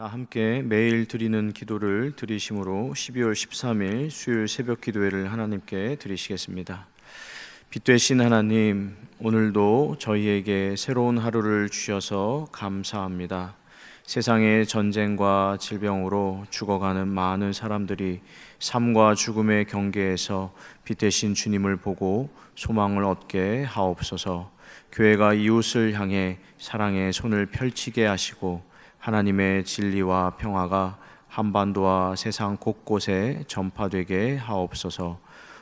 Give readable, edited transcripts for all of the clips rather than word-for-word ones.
다 함께 매일 드리는 기도를 드리심으로 12월 13일 수요일 새벽 기도회를 하나님께 드리시겠습니다. 빛 되신 하나님, 오늘도 저희에게 새로운 하루를 주셔서 감사합니다. 세상의 전쟁과 질병으로 죽어가는 많은 사람들이 삶과 죽음의 경계에서 빛 되신 주님을 보고 소망을 얻게 하옵소서. 교회가 이웃을 향해 사랑의 손을 펼치게 하시고 하나님의 진리와 평화가 한반도와 세상 곳곳에 전파되게 하옵소서.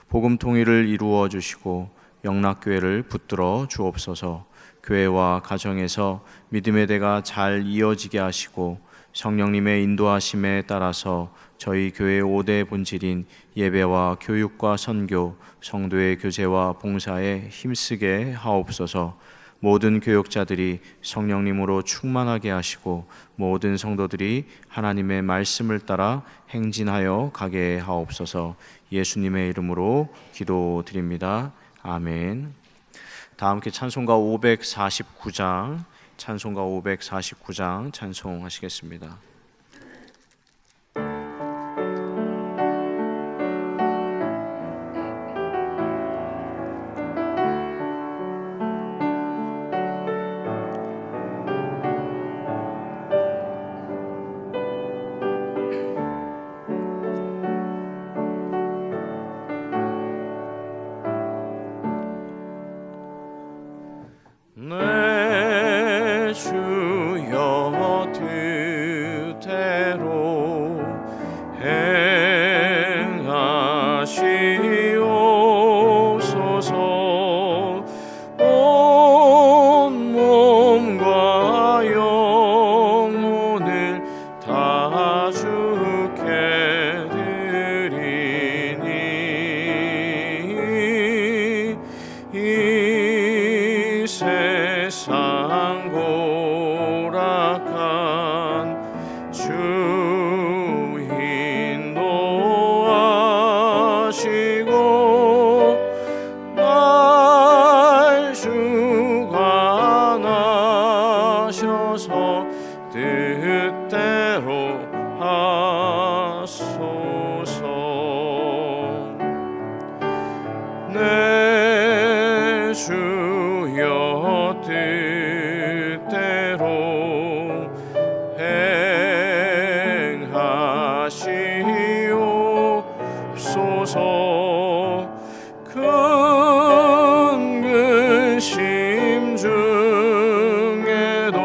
복음 통일을 이루어 주시고 영락교회를 붙들어 주옵소서. 교회와 가정에서 믿음의 대가 잘 이어지게 하시고 성령님의 인도하심에 따라서 저희 교회의 5대 본질인 예배와 교육과 선교, 성도의 교제와 봉사에 힘쓰게 하옵소서. 모든 교역자들이 성령님으로 충만하게 하시고 모든 성도들이 하나님의 말씀을 따라 행진하여 가게 하옵소서. 예수님의 이름으로 기도드립니다. 아멘. 다 함께 찬송가 549장 찬송하시겠습니다. 내 주여 뜻대로 행하시옵소서. 온 몸과 영혼을 다 주께 드리니 이 세상 고락한 주 인도하시고 날 주관하셔서 뜻대로 하소서. 내 주여 뜻대로 행하시옵소서. 큰 근심 중에도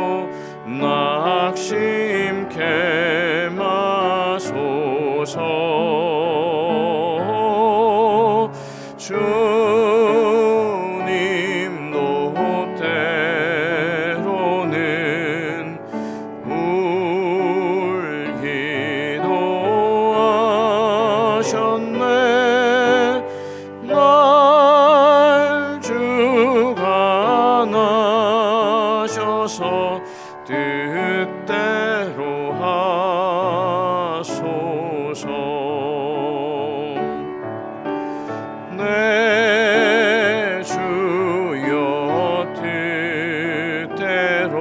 낙심케 마소서. 주님도 때로는 울기도 하셨네. 날 주관하셔서 뜻대로 하소서. 내 주여 뜻대로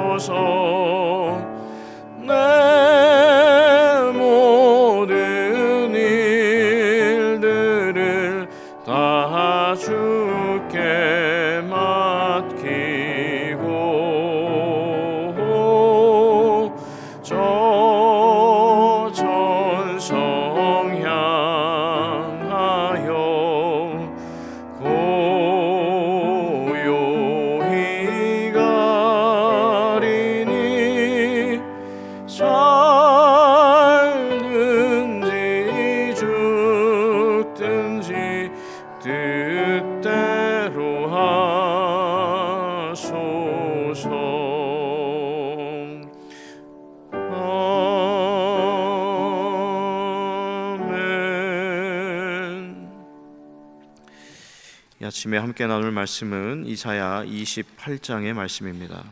행하시옵소서. 내 모든 일들을 다 주께 맡기고 저 천성 향하여 고요히 가리니 살든지 죽든지 뜻대로 하소서. 아멘. 이 아침에 함께 나눌 말씀은 이사야 28장의 말씀입니다.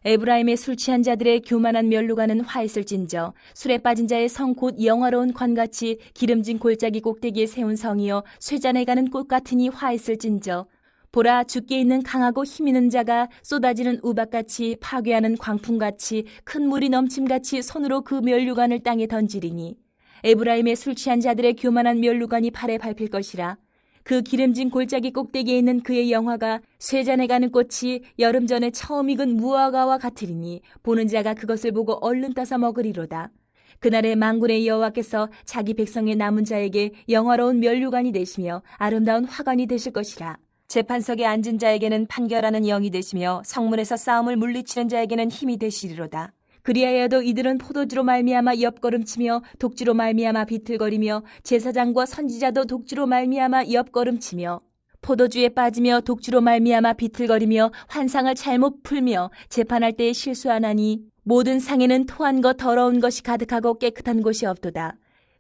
에브라임의 술 취한 자들의 교만한 멸루가는 화 있을진저 술에 빠진 자의 성 곧 영화로운 관같이 기름진 골짜기 꼭대기에 세운 성이여 쇠잔에 가는 꽃 같으니 화 있을진저 보라, 주께 있는 강하고 힘있는 자가 쏟아지는 우박같이 파괴하는 광풍같이 큰 물이 넘침같이 손으로 그 면류관을 땅에 던지리니 에브라임의 술 취한 자들의 교만한 면류관이 발에 밟힐 것이라. 그 기름진 골짜기 꼭대기에 있는 그의 영화가 쇠잔에 가는 꽃이 여름 전에 처음 익은 무화과와 같으리니 보는 자가 그것을 보고 얼른 따서 먹으리로다. 그날에 만군의 여호와께서 자기 백성의 남은 자에게 영화로운 면류관이 되시며 아름다운 화관이 되실 것이라. 재판석에 앉은 자에게는 판결하는 영이 되시며 성문에서 싸움을 물리치는 자에게는 힘이 되시리로다. 그리하여도 이들은 포도주로 말미암아 옆걸음치며 독주로 말미암아 비틀거리며 제사장과 선지자도 독주로 말미암아 옆걸음치며 포도주에 빠지며 독주로 말미암아 비틀거리며 환상을 잘못 풀며 재판할 때에 실수하나니 모든 상에는 토한 것 더러운 것이 가득하고 깨끗한 곳이 없도다.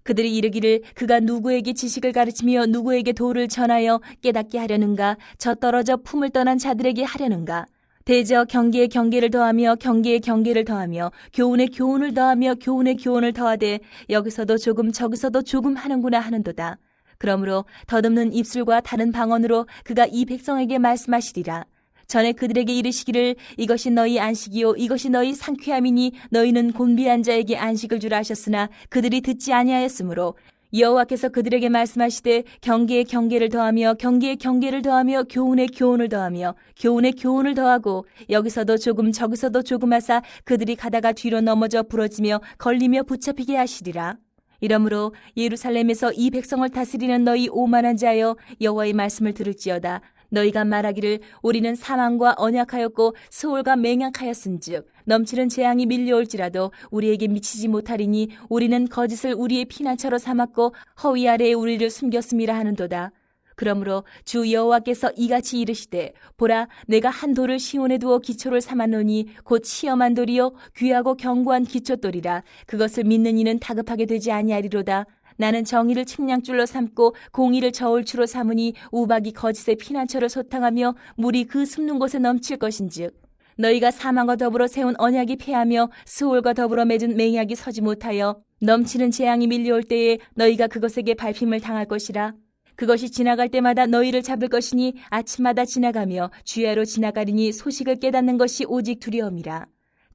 그들이 이르기를 그가 누구에게 지식을 가르치며 누구에게 도를 전하여 깨닫게 하려는가, 저 떨어져 품을 떠난 자들에게 하려는가. 대저 경계에 경계를 더하며 경계에 경계를 더하며 교훈에 교훈을 더하며 교훈에 교훈을 더하되 여기서도 조금 저기서도 조금 하는구나 하는도다. 그러므로 덧없는 입술과 다른 방언으로 그가 이 백성에게 말씀하시리라. 전에 그들에게 이르시기를 이것이 너희 안식이요 이것이 너희 상쾌함이니 너희는 곤비한 자에게 안식을 주라 하셨으나 그들이 듣지 아니하였으므로 여호와께서 그들에게 말씀하시되 경계에 경계를 더하며 경계에 경계를 더하며 교훈에 교훈을 더하며 교훈에 교훈을 더하고 여기서도 조금 저기서도 조금 하사 그들이 가다가 뒤로 넘어져 부러지며 걸리며 붙잡히게 하시리라. 이러므로 예루살렘에서 이 백성을 다스리는 너희 오만한 자여 여호와의 말씀을 들을지어다. 너희가 말하기를 우리는 사망과 언약하였고 스올과 맹약하였은즉 넘치는 재앙이 밀려올지라도 우리에게 미치지 못하리니 우리는 거짓을 우리의 피난처로 삼았고 허위 아래에 우리를 숨겼음이라 하는도다. 그러므로 주 여호와께서 이같이 이르시되 보라, 내가 한 돌을 시온에 두어 기초를 삼았노니 곧 시험한 돌이요 귀하고 견고한 기초돌이라. 그것을 믿는 이는 다급하게 되지 아니하리로다. 나는 정의를 측량줄로 삼고 공의를 저울추로 삼으니 우박이 거짓의 피난처를 소탕하며 물이 그 숨는 곳에 넘칠 것인즉 너희가 사망과 더불어 세운 언약이 패하며 스올과 더불어 맺은 맹약이 서지 못하여 넘치는 재앙이 밀려올 때에 너희가 그것에게 밟힘을 당할 것이라. 그것이 지나갈 때마다 너희를 잡을 것이니 아침마다 지나가며 주야로 지나가리니 소식을 깨닫는 것이 오직 두려움이라.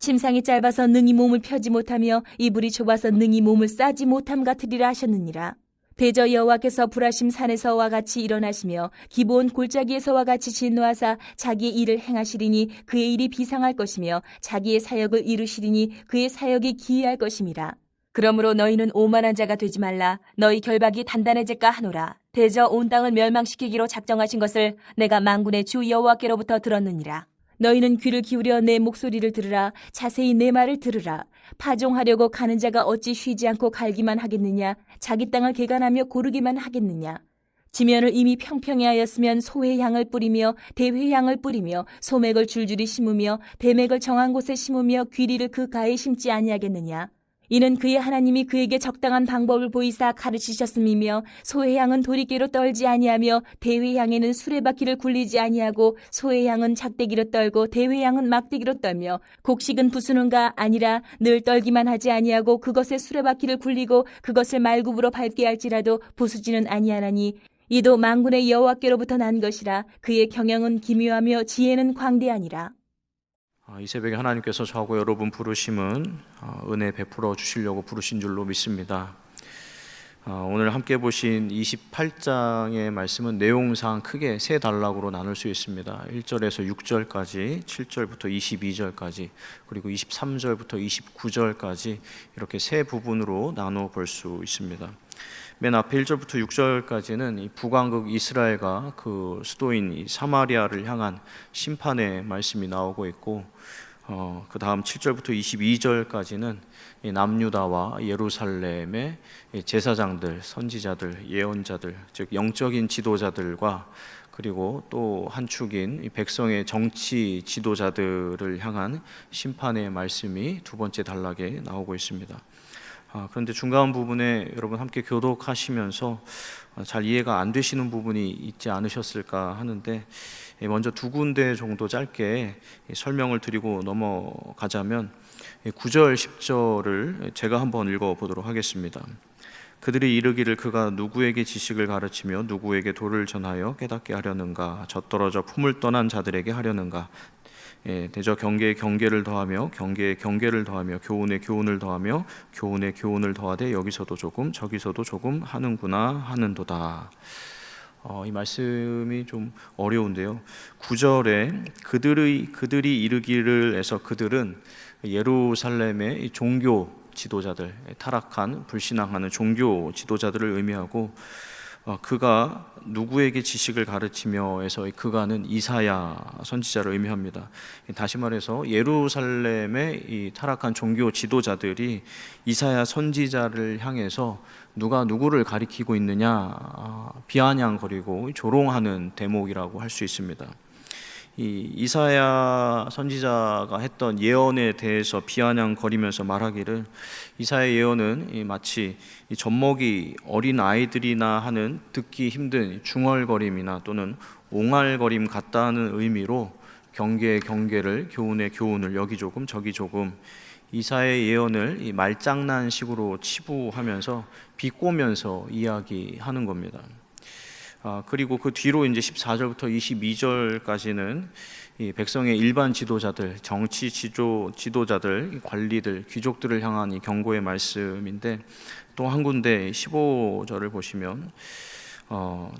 침상이 짧아서 능히 몸을 펴지 못하며 이불이 좁아서 능히 몸을 싸지 못함 같으리라 하셨느니라. 대저 여호와께서 불하심 산에서와 같이 일어나시며 기브온 골짜기에서와 같이 진노하사 자기의 일을 행하시리니 그의 일이 비상할 것이며 자기의 사역을 이루시리니 그의 사역이 기이할 것임이라. 그러므로 너희는 오만한 자가 되지 말라. 너희 결박이 단단해질까 하노라. 대저 온 땅을 멸망시키기로 작정하신 것을 내가 만군의 주 여호와께로부터 들었느니라. 너희는 귀를 기울여 내 목소리를 들으라. 자세히 내 말을 들으라. 파종하려고 가는 자가 어찌 쉬지 않고 갈기만 하겠느냐. 자기 땅을 개간하며 고르기만 하겠느냐. 지면을 이미 평평히 하였으면 소의 향을 뿌리며 대회의 향을 뿌리며 소맥을 줄줄이 심으며 대맥을 정한 곳에 심으며 귀리를 그 가에 심지 아니하겠느냐. 이는 그의 하나님이 그에게 적당한 방법을 보이사 가르치셨음이며 소의 향은 도리깨로 떨지 아니하며 대회 향에는 수레바퀴를 굴리지 아니하고 소의 향은 작대기로 떨고 대회 향은 막대기로 떨며 곡식은 부수는가 아니라 늘 떨기만 하지 아니하고 그것에 수레바퀴를 굴리고 그것을 말굽으로 밟게 할지라도 부수지는 아니하나니 이도 만군의 여호와께로부터 난 것이라. 그의 경영은 기묘하며 지혜는 광대하니라. 이 새벽에 하나님께서 저하고 여러분 부르심은 은혜 베풀어 주시려고 부르신 줄로 믿습니다. 오늘 함께 보신 28장의 말씀은 내용상 크게 세 단락으로 나눌 수 있습니다. 1절에서 6절까지, 7절부터 22절까지, 그리고 23절부터 29절까지 이렇게 세 부분으로 나눠 볼 수 있습니다. 맨 앞에 1절부터 6절까지는 이 북왕국 이스라엘과 그 수도인 이 사마리아를 향한 심판의 말씀이 나오고 있고, 그 다음 7절부터 22절까지는 이 남유다와 예루살렘의 제사장들, 선지자들, 예언자들, 즉 영적인 지도자들과 그리고 또 한 축인 이 백성의 정치 지도자들을 향한 심판의 말씀이 두 번째 단락에 나오고 있습니다. 그런데 중간 부분에 여러분 함께 교독하시면서 잘 이해가 안 되시는 부분이 있지 않으셨을까 하는데, 먼저 두 군데 정도 짧게 설명을 드리고 넘어가자면 9절, 10절을 제가 한번 읽어보도록 하겠습니다. 그들이 이르기를 그가 누구에게 지식을 가르치며 누구에게 도를 전하여 깨닫게 하려는가? 젖떨어져 품을 떠난 자들에게 하려는가? 대저 경계에 경계를 더하며 경계에 경계를 더하며 교훈에 교훈을 더하며 교훈에 교훈을 더하되 여기서도 조금 저기서도 조금 하는구나 하는도다. 이 말씀이 좀 어려운데요. 9절에 그들이 이르기를 해서 그들은 예루살렘의 종교 지도자들, 타락한 불신앙하는 종교 지도자들을 의미하고, 그가 누구에게 지식을 가르치며에서 그가는 이사야 선지자를 의미합니다. 다시 말해서 예루살렘의 이 타락한 종교 지도자들이 이사야 선지자를 향해서 누가 누구를 가리키고 있느냐 비아냥거리고 조롱하는 대목이라고 할 수 있습니다. 이 이사야 선지자가 했던 예언에 대해서 비아냥거리면서 말하기를, 이사야 예언은 마치 젖먹이 어린 아이들이나 하는 듣기 힘든 중얼거림이나 또는 옹알거림 같다는 의미로 경계의 경계를 교훈의 교훈을 여기 조금 저기 조금, 이사야의 예언을 이 말장난식으로 치부하면서 비꼬면서 이야기하는 겁니다. 그리고 그 뒤로 이제 14절부터 22절까지는 이 백성의 일반 지도자들, 정치 지도자들, 관리들, 귀족들을 향한 이 경고의 말씀인데, 또 한 군데 15절을 보시면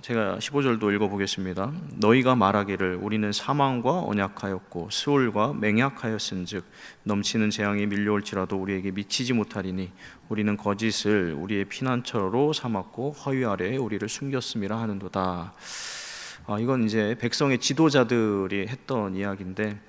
제가 15절도 읽어보겠습니다. 너희가 말하기를 우리는 사망과 언약하였고 스올과 맹약하였은즉 넘치는 재앙이 밀려올지라도 우리에게 미치지 못하리니 우리는 거짓을 우리의 피난처로 삼았고 허위 아래에 우리를 숨겼음이라 하는도다. 이건 이제 백성의 지도자들이 했던 이야기인데,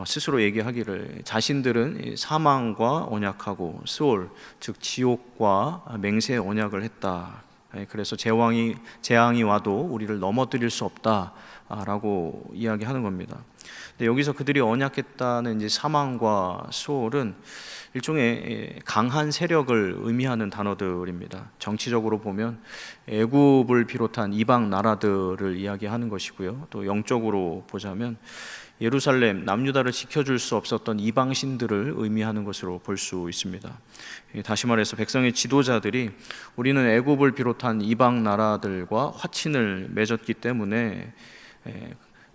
스스로 얘기하기를 자신들은 사망과 언약하고 스올, 즉 지옥과 맹세의 언약을 했다. 그래서 재앙이 와도 우리를 넘어뜨릴 수 없다라고 이야기하는 겁니다. 근데 여기서 그들이 언약했다는 이제 사망과 수올은 일종의 강한 세력을 의미하는 단어들입니다. 정치적으로 보면 애굽을 비롯한 이방 나라들을 이야기하는 것이고요. 또 영적으로 보자면 예루살렘, 남유다를 지켜줄 수 없었던 이방신들을 의미하는 것으로 볼 수 있습니다. 다시 말해서 백성의 지도자들이 우리는 애굽을 비롯한 이방 나라들과 화친을 맺었기 때문에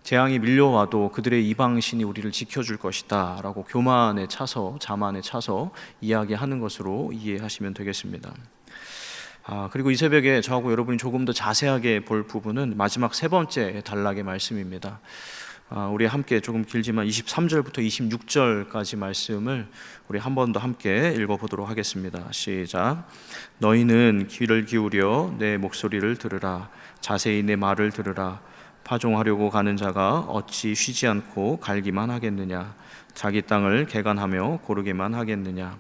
재앙이 밀려와도 그들의 이방신이 우리를 지켜줄 것이다 라고 교만에 차서, 자만에 차서 이야기하는 것으로 이해하시면 되겠습니다. 그리고 이 새벽에 저하고 여러분이 조금 더 자세하게 볼 부분은 마지막 세 번째 단락의 말씀입니다. 우리 함께 조금 길지만 23절부터 26절까지 말씀을 우리 한 번 더 함께 읽어보도록 하겠습니다. 시작. 너희는 귀를 기울여 내 목소리를 들으라. 자세히 내 말을 들으라. 파종하려고 가는 자가 어찌 쉬지 않고 갈기만 하겠느냐. 자기 땅을 개간하며 고르기만 하겠느냐.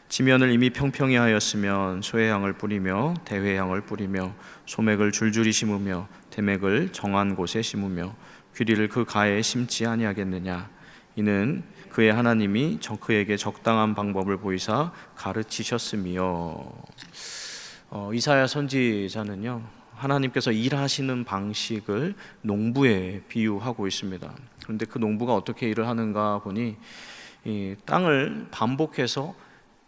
지면을 이미 평평히 하였으면 소해향을 뿌리며 대회향을 뿌리며 소맥을 줄줄이 심으며 대맥을 정한 곳에 심으며 귀리를 그 가에 심지 아니하겠느냐. 이는 그의 하나님이 그에게 적당한 방법을 보이사 가르치셨으며. 이사야 선지자는요, 하나님께서 일하시는 방식을 농부에 비유하고 있습니다. 그런데 그 농부가 어떻게 일을 하는가 보니 이 땅을 반복해서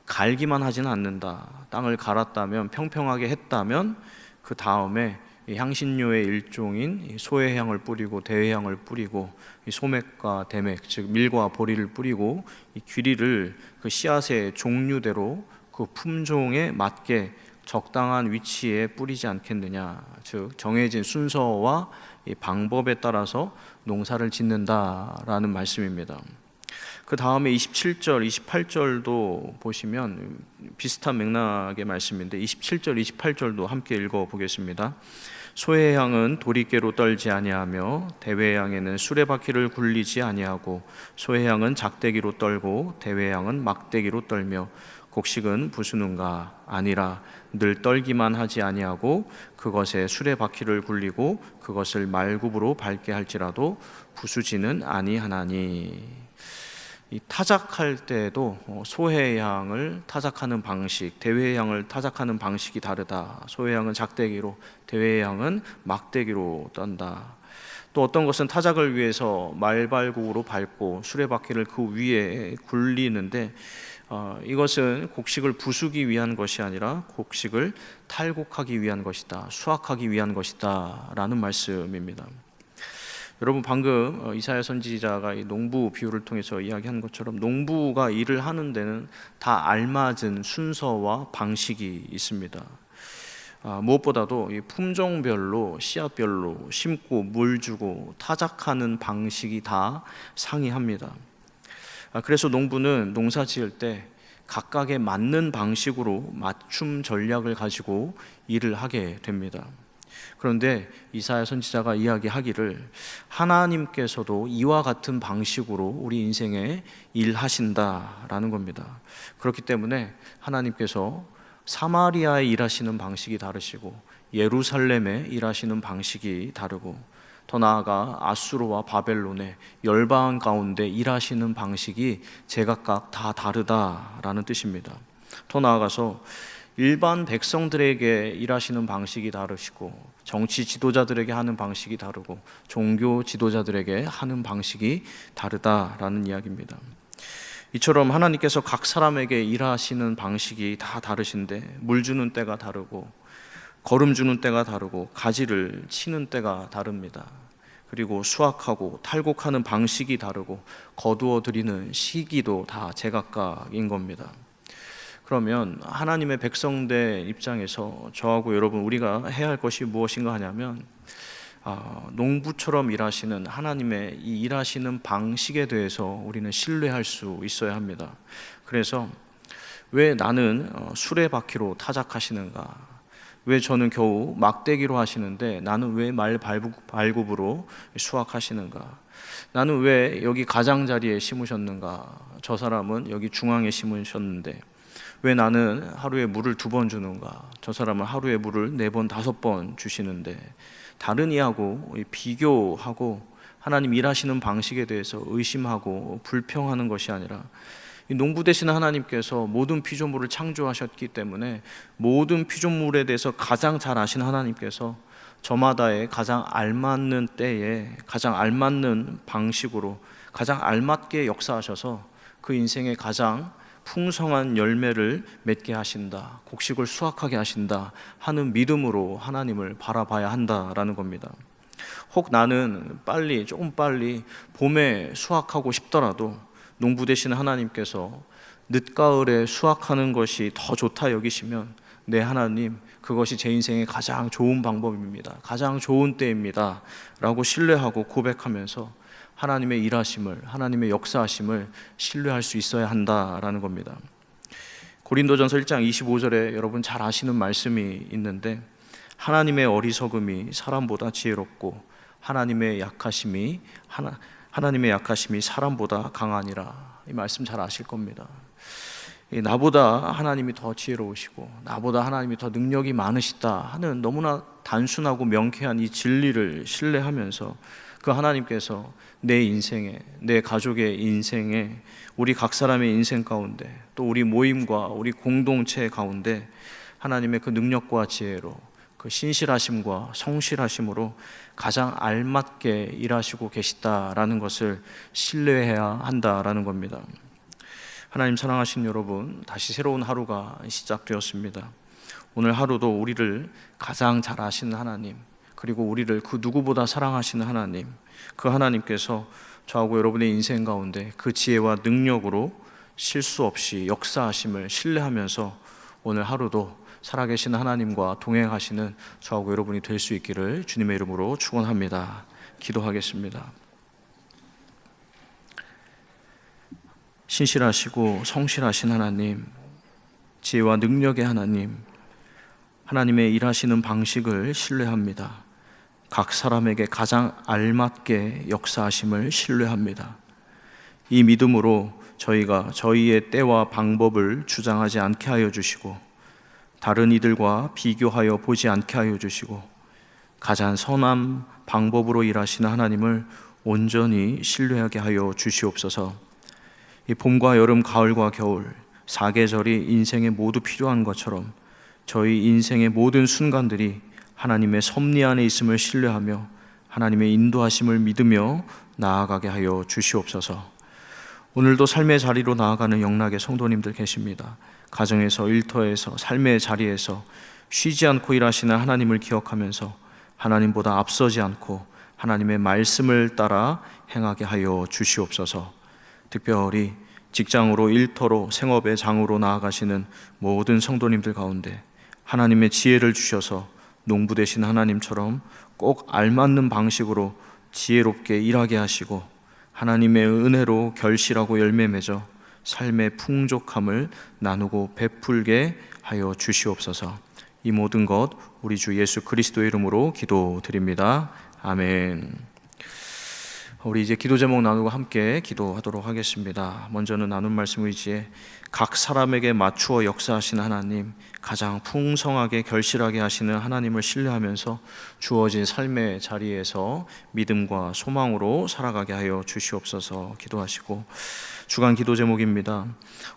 갈기만 하지는 않는다. 땅을 갈았다면, 평평하게 했다면 그 다음에 향신료의 일종인 소해향을 뿌리고 대회향을 뿌리고 소맥과 대맥, 즉 밀과 보리를 뿌리고 이 귀리를 그 씨앗의 종류대로 그 품종에 맞게 적당한 위치에 뿌리지 않겠느냐. 즉 정해진 순서와 이 방법에 따라서 농사를 짓는다라는 말씀입니다. 그 다음에 27절, 28절도 보시면 비슷한 맥락의 말씀인데 27절, 28절도 함께 읽어보겠습니다. 소해향은 도리깨로 떨지 아니하며 대회향에는 수레바퀴를 굴리지 아니하고 소해향은 작대기로 떨고 대회향은 막대기로 떨며 곡식은 부수는가 아니라 늘 떨기만 하지 아니하고 그것에 수레바퀴를 굴리고 그것을 말굽으로 밟게 할지라도 부수지는 아니하나니. 이 타작할 때도 소해향을 타작하는 방식, 대회향을 타작하는 방식이 다르다. 소해향은 작대기로, 대회향은 막대기로 떤다. 또 어떤 것은 타작을 위해서 말발굽으로 밟고 수레바퀴를 그 위에 굴리는데 이것은 곡식을 부수기 위한 것이 아니라 곡식을 탈곡하기 위한 것이다, 수확하기 위한 것이다 라는 말씀입니다. 여러분, 방금 이사야 선지자가 이 농부 비유를 통해서 이야기한 것처럼 농부가 일을 하는 데는 다 알맞은 순서와 방식이 있습니다. 무엇보다도 이 품종별로, 씨앗별로 심고 물 주고 타작하는 방식이 다 상이합니다. 그래서 농부는 농사 지을 때 각각에 맞는 방식으로 맞춤 전략을 가지고 일을 하게 됩니다. 그런데 이사야 선지자가 이야기하기를 하나님께서도 이와 같은 방식으로 우리 인생에 일하신다라는 겁니다. 그렇기 때문에 하나님께서 사마리아에 일하시는 방식이 다르시고 예루살렘에 일하시는 방식이 다르고 더 나아가 아수르와 바벨론의 열방 가운데 일하시는 방식이 제각각 다 다르다라는 뜻입니다. 더 나아가서 일반 백성들에게 일하시는 방식이 다르시고 정치 지도자들에게 하는 방식이 다르고 종교 지도자들에게 하는 방식이 다르다라는 이야기입니다. 이처럼 하나님께서 각 사람에게 일하시는 방식이 다 다르신데 물 주는 때가 다르고 거름 주는 때가 다르고 가지를 치는 때가 다릅니다. 그리고 수확하고 탈곡하는 방식이 다르고 거두어 드리는 시기도 다 제각각인 겁니다. 그러면 하나님의 백성들 입장에서 저하고 여러분 우리가 해야 할 것이 무엇인가 하냐면 농부처럼 일하시는 하나님의 이 일하시는 방식에 대해서 우리는 신뢰할 수 있어야 합니다. 그래서 왜 나는 수레바퀴로 타작하시는가? 왜 저는 겨우 막대기로 하시는데 나는 왜 말 발굽으로 수확하시는가? 나는 왜 여기 가장자리에 심으셨는가? 저 사람은 여기 중앙에 심으셨는데 왜 나는 하루에 물을 2번 주는가? 저 사람은 하루에 물을 4번, 5번 주시는데 다른 이하고 비교하고 하나님 일하시는 방식에 대해서 의심하고 불평하는 것이 아니라 이 농부 되시는 하나님께서 모든 피조물을 창조하셨기 때문에 모든 피조물에 대해서 가장 잘 아시는 하나님께서 저마다의 가장 알맞는 때에 가장 알맞는 방식으로 가장 알맞게 역사하셔서 그 인생의 가장 풍성한 열매를 맺게 하신다, 곡식을 수확하게 하신다 하는 믿음으로 하나님을 바라봐야 한다라는 겁니다. 혹 나는 조금 빨리 봄에 수확하고 싶더라도 농부 되시는 하나님께서 늦가을에 수확하는 것이 더 좋다 여기시면 네 하나님, 그것이 제 인생의 가장 좋은 방법입니다, 가장 좋은 때입니다 라고 신뢰하고 고백하면서 하나님의 일하심을, 하나님의 역사하심을 신뢰할 수 있어야 한다라는 겁니다. 고린도전서 1장 25절에 여러분 잘 아시는 말씀이 있는데 하나님의 어리석음이 사람보다 지혜롭고 하나님의 약하심이 사람보다 강하니라. 이 말씀 잘 아실 겁니다. 나보다 하나님이 더 지혜로우시고 나보다 하나님이 더 능력이 많으시다 하는 너무나 단순하고 명쾌한 이 진리를 신뢰하면서 그 하나님께서 내 인생에, 내 가족의 인생에, 우리 각 사람의 인생 가운데 또 우리 모임과 우리 공동체 가운데 하나님의 그 능력과 지혜로 그 신실하심과 성실하심으로 가장 알맞게 일하시고 계시다라는 것을 신뢰해야 한다라는 겁니다. 하나님 사랑하신 여러분, 다시 새로운 하루가 시작되었습니다. 오늘 하루도 우리를 가장 잘 아시는 하나님, 그리고 우리를 그 누구보다 사랑하시는 하나님, 그 하나님께서 저하고 여러분의 인생 가운데 그 지혜와 능력으로 실수 없이 역사하심을 신뢰하면서 오늘 하루도 살아계신 하나님과 동행하시는 저하고 여러분이 될 수 있기를 주님의 이름으로 축원합니다. 기도하겠습니다. 신실하시고 성실하신 하나님, 지혜와 능력의 하나님, 하나님의 일하시는 방식을 신뢰합니다. 각 사람에게 가장 알맞게 역사하심을 신뢰합니다. 이 믿음으로 저희가 저희의 때와 방법을 주장하지 않게 하여 주시고 다른 이들과 비교하여 보지 않게 하여 주시고 가장 선한 방법으로 일하시는 하나님을 온전히 신뢰하게 하여 주시옵소서. 이 봄과 여름, 가을과 겨울 4계절이 인생에 모두 필요한 것처럼 저희 인생의 모든 순간들이 하나님의 섭리 안에 있음을 신뢰하며 하나님의 인도하심을 믿으며 나아가게 하여 주시옵소서. 오늘도 삶의 자리로 나아가는 영락의 성도님들 계십니다. 가정에서, 일터에서, 삶의 자리에서 쉬지 않고 일하시는 하나님을 기억하면서 하나님보다 앞서지 않고 하나님의 말씀을 따라 행하게 하여 주시옵소서. 특별히 직장으로, 일터로, 생업의 장으로 나아가시는 모든 성도님들 가운데 하나님의 지혜를 주셔서 농부 되신 하나님처럼 꼭 알맞는 방식으로 지혜롭게 일하게 하시고 하나님의 은혜로 결실하고 열매 맺어 삶의 풍족함을 나누고 베풀게 하여 주시옵소서. 이 모든 것 우리 주 예수 그리스도의 이름으로 기도드립니다. 아멘. 우리 이제 기도 제목 나누고 함께 기도하도록 하겠습니다. 먼저는 나눈 말씀 의지에 각 사람에게 맞추어 역사하시는 하나님, 가장 풍성하게 결실하게 하시는 하나님을 신뢰하면서 주어진 삶의 자리에서 믿음과 소망으로 살아가게 하여 주시옵소서 기도하시고, 주간 기도 제목입니다.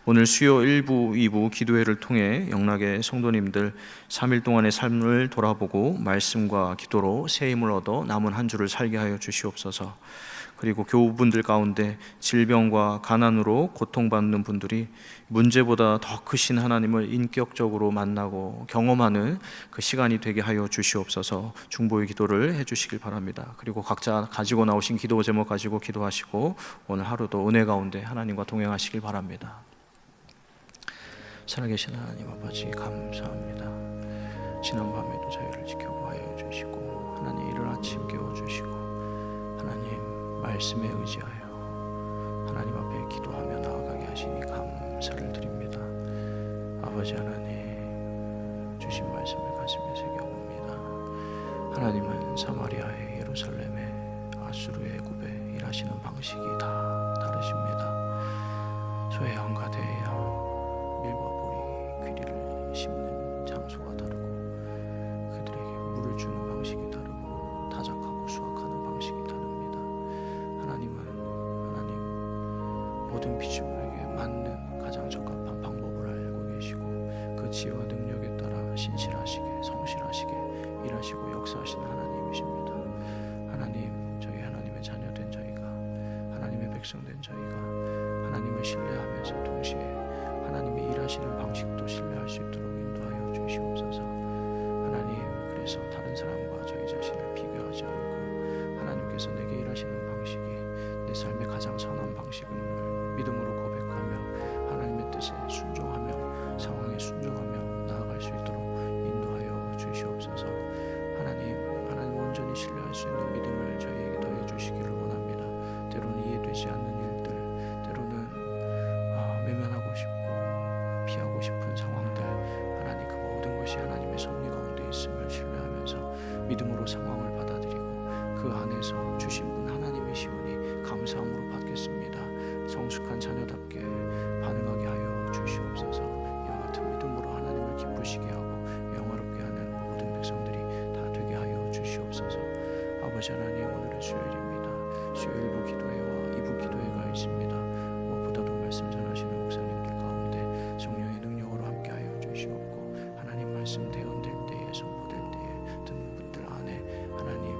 오늘 수요 1부, 2부 기도회를 통해 영락의 성도님들 3일 동안의 삶을 돌아보고 말씀과 기도로 새 힘을 얻어 남은 한 주를 살게 하여 주시옵소서. 그리고 교우분들 가운데 질병과 가난으로 고통받는 분들이 문제보다 더 크신 하나님을 인격적으로 만나고 경험하는 그 시간이 되게 하여 주시옵소서. 중보의 기도를 해주시길 바랍니다. 그리고 각자 가지고 나오신 기도 제목 가지고 기도하시고 오늘 하루도 은혜 가운데 하나님과 동행하시길 바랍니다. 살아계신 하나님 아버지 감사합니다. 지난 밤에도 저희를 지켜보아여 주시고 하나님 이른 아침 깨워주시고 하나님 말씀에 의지하여 하나님 앞에 기도하며 나아가게 하시니 감사를 드립니다. 아버지 하나님 주신 말씀을 가슴에 새겨봅니다. 하나님은 사마리아의 예루살렘의 아수르의 애굽에 일하시는 방식이 다 다르십니다. 소의 양과 대의 양, 밀과 보리, 귀리를 심는 장소가 다르고 그들에게 물을 주는 방식이 다르고 타작하고 수확하는 방식이 다릅니다. 하나님은 하나님 모든 피조물에게 맞는 가장 적합한 방법을 알고 계시고 그 지혜와 능력에 따라 신실하시게 성실하시게 일하시고 역사하시는 하나님이십니다. 하나님, 저희 하나님의 자녀된 저희가, 하나님의 백성된 저희가 하나님을 신뢰하면서 동시에 하나님이 일하시는 방식도 신뢰할 수 있도록 인도하여 주시옵소서. 하나님, 그래서 다른 사람과 저희 자신을 비교하지 않고 하나님께서 내게 일하시는 방식이 내 삶의 가장 선한 방식임을 믿음으로 고백하며 하나님의 뜻에 순종하며 상황에 순종하며 나아갈 수 있도록 인도하여 주시옵소서. 하나님 온전히 신뢰할 수 있는 믿음을 저희에게 더해 주시기를 원합니다. 때로는 이해되지 않는 일들, 때로는 외면하고 싶고 피하고 싶은 상황들, 하나님 그 모든 것이 하나님의 섭리 가운데 있음을 신뢰하면서 믿음으로 상황을 받아들이고 그 안에서 주신 분 하나님이시오니 감사함으로 받겠습니다. 성숙한 자녀답게 반응하게 하여 주시옵소서. 이와 같은 믿음으로 하나님을 기쁘시게 하고 영화롭게 하는 모든 백성들이 다 되게 하여 주시옵소서. 아버지 하나님, 오늘은 수요일입니다. 수요 1부 기도회와 2부 기도회가 있습니다. 무엇보다도 말씀 전하시는 목사님들 가운데 성령의 능력으로 함께 하여 주시옵고 하나님 말씀 대언될 때에 선포될 때에 듣는 분들 안에 하나님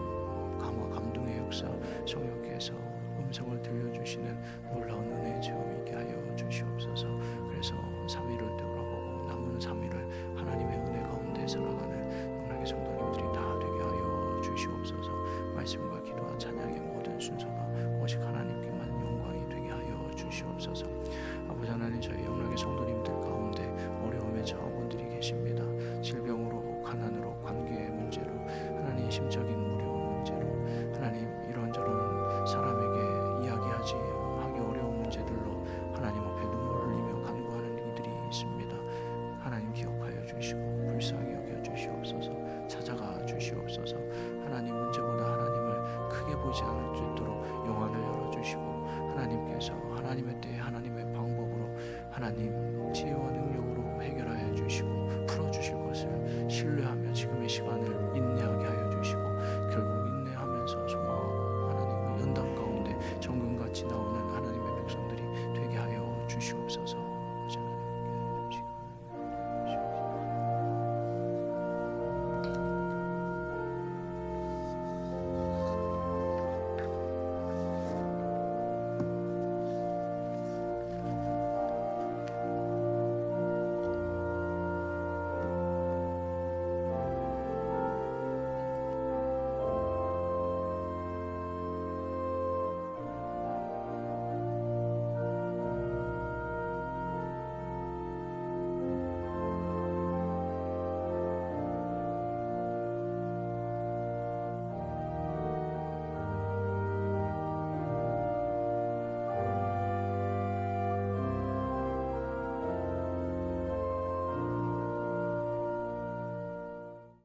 감화 감동의 역사, 성령께서 음성을 들려주시는 놀라운 은혜의 체험이 있게 하여 주시옵소서. 그래서 3일을 돌아보고 남은 3일을 하나님의 은혜 가운데 살아가는 영락의 성도님들이 다 되게 하여 주시옵소서. 말씀과 기도와 찬양의 모든 순서가 오직 하나님께만 영광이 되게 하여 주시옵소서. 아버지 하나님, 저희 영락의 성도님들 가운데 어려움에 처한 분들이 계십니다. 질병으로, 가난으로, 관계의 문제로, 하나님 심적인 어려운 문제로, 하나님 이런저런 사람에게 이야기하기 어려운 문제들로 하나님 앞에 눈물을 흘리며 간구하는 이들이 있습니다. 하나님 기억하여 주시고 불쌍히 여겨 주시옵소서. 찾아가 주시옵소서. 하나님 문제보다 하나님을 크게 보지 않을 수 있도록 영안을 열어주시고 하나님께서 하나님의 때에 하나님의 방법으로 하나님 지혜와 능력으로 해결하여 주시고 풀어주실 것을 신뢰하며 지금의 시간을 인내하게 하여